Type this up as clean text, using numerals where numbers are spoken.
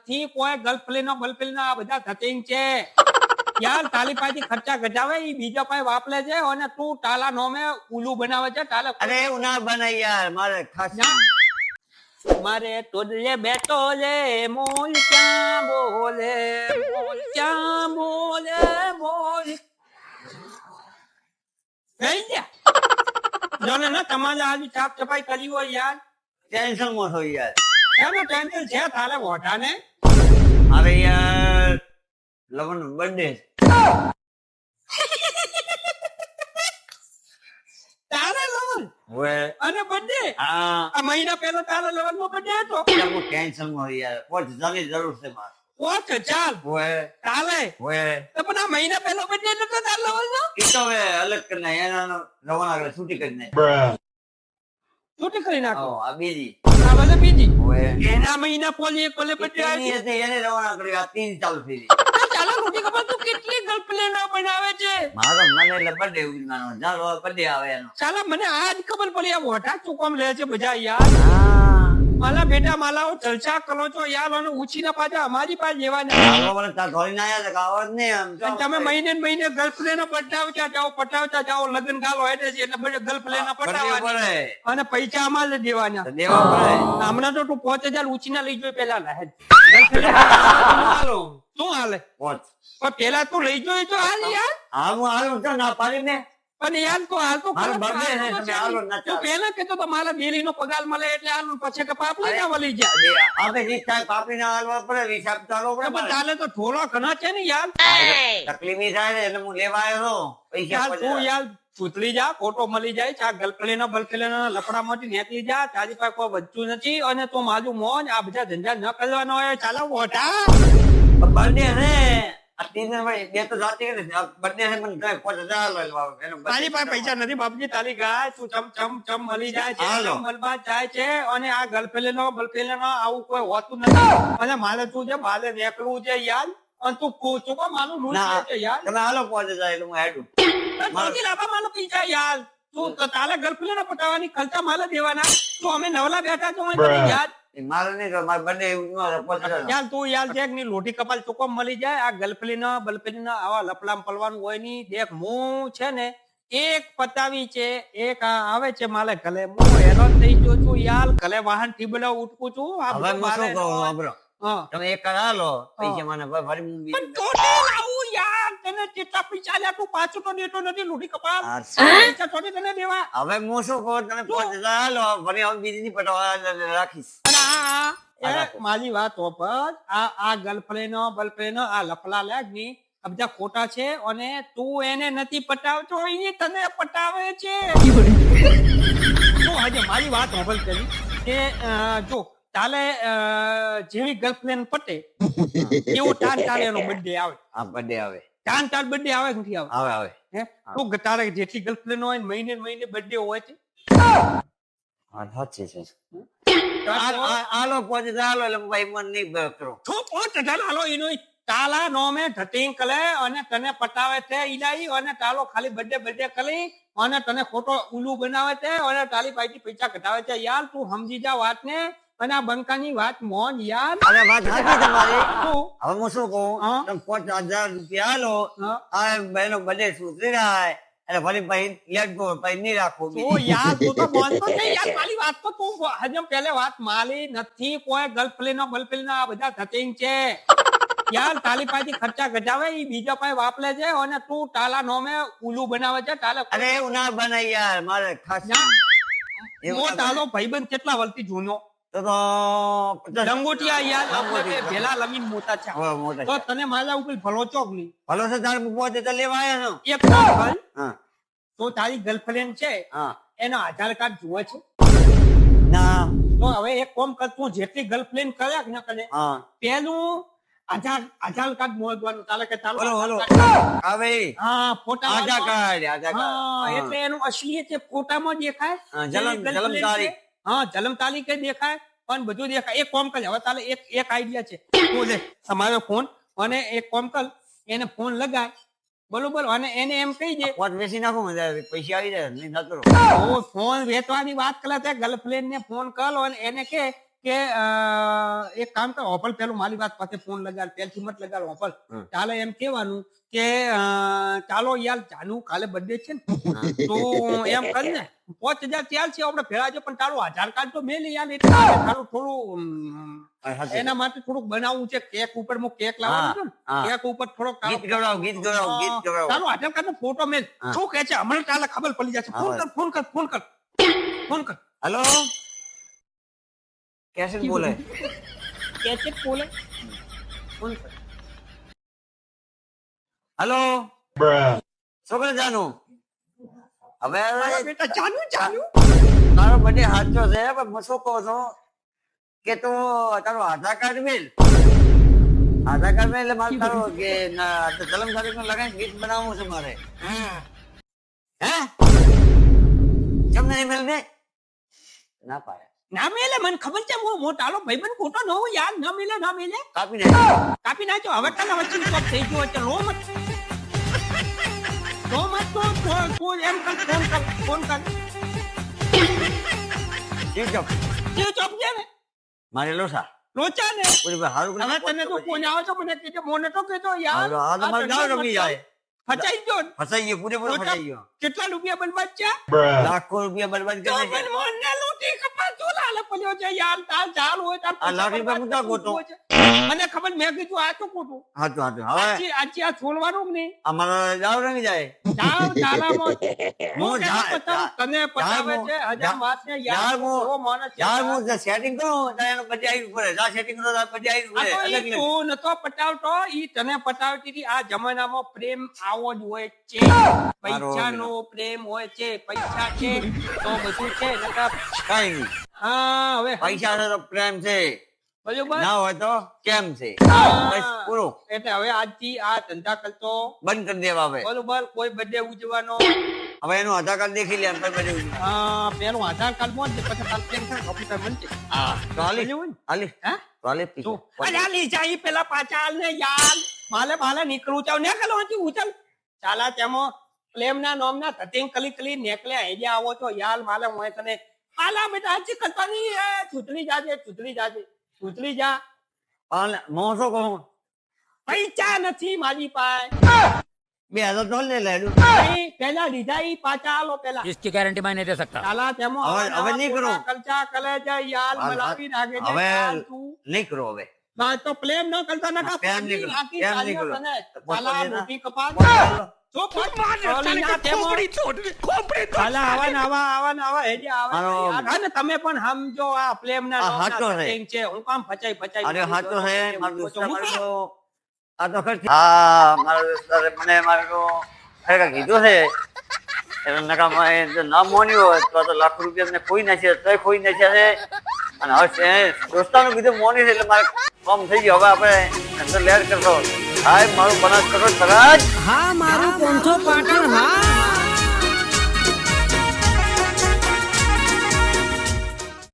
નથી કોઈ ગર્લફ્રેન્ડ બર્લફ્રેન્ડ આ બધા ધતિંગ છે યાર તાલી પાછી ખર્ચા ઘટાવે ઈ બીજા પાસે વાપરે છે અને તું તાલા નોમે ઉલ્લુ બનાવે છે તાલે અરે એવું ના બનાય યાર મારે ખાસ મારે તોડલે બેઠો લે મોલ ક્યાં બોલે મોલ ક્યાં બોલે મોલ કઈ ગયા જોને ના તમારે આજે સાફ સફાઈ કરી હોય યાર ટેન્શન માં છો યાર એનો ટેન્શન છે તારે મોઢાને અરે યાર લવન બર્થડે તારે લવન હવે અને બર્થડે હા આ મહિના પહેલા તારા લવન નો બર્થડે હતો હું ટેન્શન માં યાર કોઈ જવાની જરૂર છે મારે ઓકે ચાલ હવે તાલે હવે તો પણ આ મહિના પહેલા બર્થડે નતો તારા લવન નો એ તો હવે અલગ કરી નાખ એના રવાના આગળ છૂટી કરી નાખ છૂટી કરી નાખો આ બીજી આ બધા બીજી હવે એના મહિના પોલી એક પોલે બર્થડે એની આવી હતી એને રવાના કરી આ ત્રીજી ચાલુ થઈ ગઈ ચાલો રોટી ખબર તું કેટલી ગર્લફ્રેન્ડ બનાવે છે મારો મને એટલે બર્થડે ઉજવવાનો ચાલો બર્થડે આવે એનો ચાલો મને આજ ખબર પડી આ મોટા ચૂકમ લે છે બધા યાર હા માલા બેટા માલાઓ જલસા કરો છો યાર અને ઉછીના પાછા અમારી પાસે લેવાના આવો મને તાર ધોઈને આયા છે કે આવાજ નહીં આમ અને તમે મહિને ને મહિને ગર્લફ્રેન્ડ પટાવતા જાઓ લગ્ન ગાલો હેઠે છે એટલે બધે ગર્લફ્રેન્ડ પટાવવાની પડે અને પૈસા આમાં જ દેવાના તો દેવા પડે હમણાં તો તું 5000 ઉછીના લઈ જોઈ પેલા ના હાલો શું હાલે પહોંચ પણ પેલા તું લઈ જોઈ તો હાલ યાર હા હું હાલું તો ના પાડી ને પણ યાર તો હાલ તો મારો ખરા birthday છે, તમે હાલો ના તું ચાલો. પેલા કેતો તો મારા બેલીનો પગાર મળે એટલે હાલ પછી કે પાપડી ના વળી જા આપણે જે થાય પાપડી ના હાલવા પડે હિસાબ ચાલવો પડે પણ મારે. તાલે તો ઢોળો ઘણા છે ને યાર તકલીફ ઈ થાય ને એટલે હું લેવા આવ્યો હતો પૈસા યાર તું પછી યાર સુતલી જા ફોટો મળી જાય છે આ ગર્લફ્રેન્ડ બલફ્રેન્ડ લફડા માંથી નીકળી જા તારી પાસે કોઈ વધતું નથી અને તું મારું મોજ આ બધા ધંધા ન કરવાનો હોય ચાલો મોટા બર્થડે છે આ તીન ભાઈ બે તો જાતી ને બર્થડે છે મને કઈ 5000 લેવા એનો તારી પાસે પૈસા નથી બાપજી તારી ગાય તું ચમ મળી જાય છે હાલો. ચમ મળવા જાય છે અને આ ગર્લફ્રેન્ડ આવું કોઈ હોતું નથી અને મારે તું છે મારે નીકળવું છે યાર અને તું શું કો મારું રૂલ ના છે યાર તમે હાલો 5000 એટલે હું હેડું તું લાભા મારું પૈસા યાર તું તો તારે ગર્લફ્રેન્ડ પટાવવાની ખર્ચા મારે દેવાના તું અમે નવલા બેઠા છો યાર એ મારે નહીં તો મારે બર્થડે એવું 5000 યાર તું યાર દેખ ની લોટી કપાલ ચોકો મળી જાય આ ગર્લફ્રેન્ડ બલફ્રેન્ડ આવા લપલામ પલવાનું હોય ની દેખ હું છે ને એક પતાવી છે એક આ આવે છે માલે ગલે હું હેરાન થઈ ગયો છું યાર ગલે વાહન થી બધા ઉઠકું છું આ હવે બધું હું શું કહું મારે સાંભળો હા તમે એક કર હાલો પૈસા મને ફરી હું પણ બીજું ટોટલ આવું યાર તને કેટલા પૈસા લ્યા તું પાછું તો દેતો નથી લોટી કપાલ હા, પૈસા થોડી તને દેવા હવે હું શું કહું તમે 5000 હાલો ફરી હવે બીજી ની પટવા રાખીશ અને આ એ રાખો. મારી વાત પર આ ગર્લફ્રેન્ડ બલફ્રેન્ડ આ લફલા લાગની આ બધા ખોટા છે અને તું એને નથી પટાવતો એ તને પટાવે છે જો આજે મારી વાત હોબલ કરી કે જો તાલે જેવી ગર્લફ્રેન્ડ પટે એવું ટાન તાલે એનો બર્થડે આવે આ બર્થડે આવે ટાન તાર બર્થડે આવે કે નથી આવે આવે આવે હે તું તારે જેટલી ગર્લફ્રેન્ડ હોય ને મહિને બર્થડે હોય છે હા સાચી છે હાલો 5000 હાલો એટલે ભાઈ મન નહીં કરો શું પહોંચ ચાલો હાલો એનો તાલા નો મે ધતિંગ કલે અને તને પટાવે છે ઈલાઈ અને તાલો ખાલી બર્થડે કરી અને તને ખોટો ઉલ્લુ બનાવે છે અને તાલી પાસેથી પૈસા કઢાવે છે યાર તું સમજી જા વાત ને અને આ બંકાની વાત મોન યાર અરે વાત સાચી તમારી તું હવે હું શું કહું હા. તમે 5000 રૂપિયા હાલો હા. આ બહેનો બર્થડે સુધરી રહ્યા એટલે ફરી પછી લેટ ગો પછી નહીં રાખો ઓ યાર તું તો બોલતો નહીં યાર મારી વાત તો તું હજમ પહેલે વાત માલી નથી કોઈ ગર્લફ્રેન્ડ બલફ્રેન્ડ આ બધા ધતિંગ છે યાર તાલી પાસેથી ખર્ચા ઘટાવે ઈ બીજા પાસે વાપરે છે અને તું તાલા નોમે ઉલ્લુ બનાવે છે તાલે અરે એવું ના બનાય યાર મારે ખાસ ના. એવું મો ના તાલો ભાઈબંધ કેટલા વર્ષથી જૂનો તો 50 લંગોટિયા યાર આપણે લંગોટિયા. બે ભેલા લમીન મોટા છે હવે મોટા તો છે. તને મારા ઉપર ભલો ચોક નહીં ભલો છે તારે પહોંચે તો લેવા આવ્યા છો એક કામ કર હા તો તારી ગર્લફ્રેન્ડ છે હા એનો આધાર કાર્ડ જુએ છે ના તો હવે એક કામ કર તું જેટલી ગર્લફ્રેન્ડ કરે કે ન કરે હા પેલું આધાર કાર્ડ મોજવાનું તાલે કે તાલો બોલો બોલો આધાર કાર્ડ. હવે હા ફોટા આધાર કાર્ડ આધાર હા કાર્ડ એટલે એનું અસલી છે ફોટામાં દેખાય હા, જે જન્મ girlfriend તારીખ. છે. હા જન્મ તારીખ દેખાય પણ બધું દેખાય એક કોમ કર હવે તાલે એક આઈડિયા છે તું લે તમારો ફોન અને એક કોમ કર એને ફોન લગાય બરોબર અને એને એમ કહી દે પોત વેચી નાખો મજા પૈસા આવી જાય નહીં નકરો ઓ ફોન વેચવાની વાત કરે છે ગર્લફ્રેન્ડ ને ફોન કર અને એને કે કે એક કામ કરો ઓપલ પેલું મારી વાત પાસે ફોન લગાડ પેલથી મત લગાડ ઓપલ ચાલે એમ કેવાનું કે ચાલો યાર જાનુ કાલે બર્થડે છે ને તો એમ કર ને 5000 ચાલ છે આપણે ભેળા છે પણ તારું આધાર કાર્ડ તો મેં યાર એટલે તારું થોડું એના માટે થોડુંક બનાવવું છે કેક ઉપર હું કેક લાવવાનું છે ને કેક ઉપર થોડોક ગીત ગવડાવો તારું આધાર કાર્ડ નો ફોટો મેં શું કહે છે હમણાં ચાલે ખબર પડી જશે ફોન કર हेलो कैसे बोले कैसे बोले हेलो શું કરે જાનુ હવે બેટા જાનુ તારો બર્થડે સાચો છે પણ હું શું કહું છું કે તું તારું આધાર કાર્ડ મેલ એટલે મારે તારો કે જન્મ તારીખ નો લગાવી ગીત બનાવવું છે મારે હે કેમ નહીં મેલ ને ના પાડે ના મેલે મને ખબર છે હું મોટાલો ભાઈબંધ ખોટો ન હોય યાર ના મેલે કાપી નાખો હવે તને વચ્ચે સ્ટોપ થઈ ગયો છે રો મત તો એમ કર ફોન કર ચીચપ છે ને મારે લોસા લોચા ને પૂરી ભાઈ હારું હવે તને તો ફોન આવે છે મને કીધે મોને તો કહેતો યાર આ તો મારે ગાવ રમી જાય ફસાઈ ગયો પૂરેપૂરો ફસાઈ ગયો કેટલા રૂપિયા બરબાદ છે લાખો રૂપિયા બરબાદ કરે છે મને લૂટી કપા તો લાલે પડ્યો છે યાર તાર ચાલ હોય તાર આ લાખ રૂપિયા મુદ્દા ગોતો મને ખબર મેં કીધું આ તો ખોટું હાચું હવે આજે આ છોડવાનું કે નહીં અમારો જાવ રમી જાય જાવ ચાલામાં હું તને પતાવે છે હજાર વાત ને યાર ઓ માણસ યાર હું સેટિંગ કરું તો એનો પછી આવી પડે જા સેટિંગ કરો તો પછી આવી પડે અલગ તું નતો પટાવતો ઈ તને પટાવતી હતી આ જમાનામાં પ્રેમ આવો જ હોય છે પૈસાનો પ્રેમ હોય છે પૈસા છે તો બધું છે નકા કઈ નહીં હા હવે પૈસા છે તો પ્રેમ છે બરોબર ના હોય તો કેમ છે બસ પૂરું એટલે હવે આજથી આ ધંધા કરતો બંધ કરી દેવા હવે બરોબર કોઈ બર્થડે ઉજવવાનો હવે એનું આધાર કાર્ડ દેખી લે પછી બધું પેલું આધાર કાર્ડ મોજ પછી તાર પ્લેન થાય કમ્પ્યુટર બનશે હા તો હાલી હે તો હાલી પીછો અરે હાલી જાય પેલા પાછા હાલ ને યાર માલે નીકળું ચાવ ને કલો હતી ઉચલ ચાલા તેમાં પ્લેમ ના નામ ના ધતિંગ કલી નેકલે આઈડિયા આવો તો યાર માલે હું તને હાલા બેટા આજી કરતાની ચૂંટણી જાજે જા અને હું શું કહું પૈસા નથી મારી પાસે 2000 તો લે લેડું પેલા લીધા ઈ પાછા આલો પેલા इसकी गारंटी मैं नहीं दे सकता ચાલા તેમાં હવે નહીં કરો. કલચા કલે જાય યાર મલાવી નાખે છે હવે યાર તું નહીં કરો હવે બા તો પ્લેન ન કરતા ના પ્લેન નહીં કરો, પ્લેન નહીં કરો. ચાલા પોતાને મોટી કપાસ ચાલો. જો ચાલા આવા હેજે આવે હાલો. યાર હા ને તમે પણ સમજો આ પ્લેન ના આ હાચો છે. setting છે હું કામ ફચાઈ અરે હાચો છે મારો દોસ્ત મારો આ તો ખર્ચ હા મારો દોસ્ત મને મારો ખરેખર કીધું છે એટલે નકામાં એ જો ના મોન્યું હોય તો લાખ રૂપિયા મને ખોઈ નાખ્યા તોય ખોઈ નાખ્યા છે અને હવે દોસ્તાનું કીધું મોની છે એટલે મારે કામ થઈ ગયું હવે આપણે અંદર લેર કરશો હા મારું બનાસ કરો તરત હા મારું 500 પાટણ હા